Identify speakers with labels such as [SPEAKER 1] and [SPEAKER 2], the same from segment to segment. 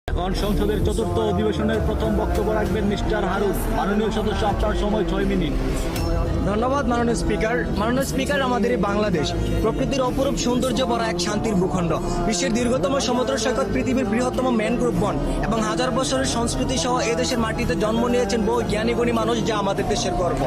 [SPEAKER 1] এখন সংসদের চতুর্থ অধিবেশনের প্রথম বক্তব্য রাখবেন মিস্টার হারুন। মাননীয় সদস্য, আপনার সময় 6 মিনিট।
[SPEAKER 2] ধন্যবাদ মাননীয় স্পিকার। মাননীয় স্পিকার, আমাদের এই বাংলাদেশ প্রকৃতির অপরূপ সৌন্দর্য ভরা এক শান্তির ভূখণ্ড, বিশ্বের দীর্ঘতম সমুদ্র সৈকত, পৃথিবীর বৃহত্তম ম্যানগ্রোভ বন এবং হাজার বছরের সংস্কৃতি সহ এই দেশের মাটিতে জন্ম নিয়েছেন বহু জ্ঞানী গুণী মানুষ, যা আমাদের দেশের গর্ব।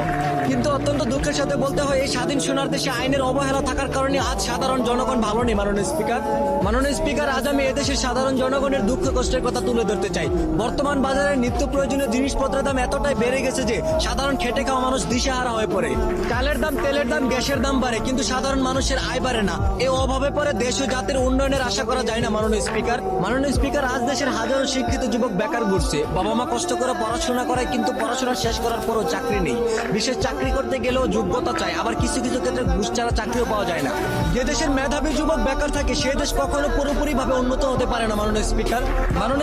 [SPEAKER 2] কিন্তু অত্যন্ত দুঃখের সাথে বলতে হয়, এই স্বাধীন সোনার দেশে আইনের অবহেলা থাকার কারণে আজ সাধারণ জনগণ ভালো নেই। মাননীয় স্পিকার, আজ আমি এদেশের সাধারণ জনগণের দুঃখ কষ্টের কথা তুলে ধরতে চাই। বর্তমান বাজারে নিত্য প্রয়োজনীয় জিনিসপত্রের দাম এতটাই বেড়ে গেছে যে সাধারণ খেটে খাওয়া মানুষ দিশেহারা হয়ে পড়ে। চালের দাম, তেলের দাম, গ্যাসের দাম বাড়ে, কিন্তু সাধারণ মানুষের আয় বাড়ে না। এই অভাবে পরে দেশ ও জাতির উন্নয়নের আশা করা যায় না। মাননীয় স্পিকার, আজ দেশের হাজারো শিক্ষিত যুবক বেকার ঘুরছে। বাবা মা কষ্ট করে পড়াশোনা করায়, কিন্তু পড়াশোনা শেষ করার পরও চাকরি নেই। বিশেষ চাকরি করতে গেলেও যোগ্যতা চাই, আবার কিছু কিছু ক্ষেত্রে ঘুষ ছাড়া চাকরিও পাওয়া যায় না। যে দেশের মেধাবী যুবক বেকার থাকে, সে দেশ কখনো পুরোপুরি ভাবে উন্নত হতে পারে না। মাননীয়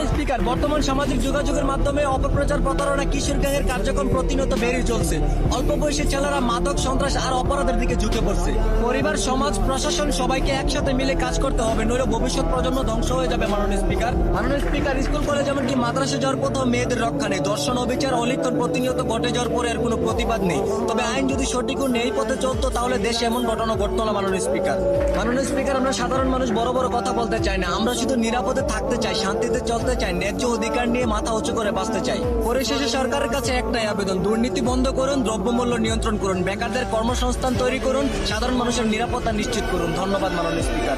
[SPEAKER 2] স্পিকার, বর্তমান সামাজিক যোগাযোগের মাধ্যমে অপপ্রচার, প্রতারণা, কিশোর গ্যাংয়ের কার্যক্রম প্রতিনিয়ত বেড়ে চলছে। অল্প বয়সী ছেলেরা মাদক, সন্ত্রাস আর অপরাধের দিকে ঝুঁকে পড়ছে। পরিবার, সমাজ, প্রশাসন সবাইকে একসাথে মিলে কাজ করতে হবে, নইলে ভবিষ্যৎ প্রজন্ম ধ্বংস হয়ে যাবে। মাননীয় স্পিকার, স্কুল কলেজ এমনকি মাদ্রাসা যাওয়ার কোথাও মেয়েদের রক্ষা নেই। ধর্ষণ, অবিচার, অলিখন প্রতিনিয়ত ঘটে যাওয়ার পরে এর কোনো প্রতিবাদ নেই। তবে আইন যদি সঠিক ও ন্যায় পথে চলতো, তাহলে দেশে এমন ঘটনা ঘটতো না। মাননীয় স্পিকার, আমরা সাধারণ মানুষ বড় বড় কথা বলতে চাই না, আমরা শুধু নিরাপদে থাকতে চাই, শান্তিতে চলতে চাই, ন্যায্য অধিকার নিয়ে মাথা উঁচু করে বাঁচতে চাই। পরিশেষে সরকারের কাছে একটাই আবেদন, দুর্নীতি বন্ধ করুন, দ্রব্যমূল্য নিয়ন্ত্রণ করুন, বেকারদের কর্মসংস্থান তৈরি করুন, সাধারণ মানুষের নিরাপত্তা নিশ্চিত করুন। ধন্যবাদ মাননীয় স্পিকার।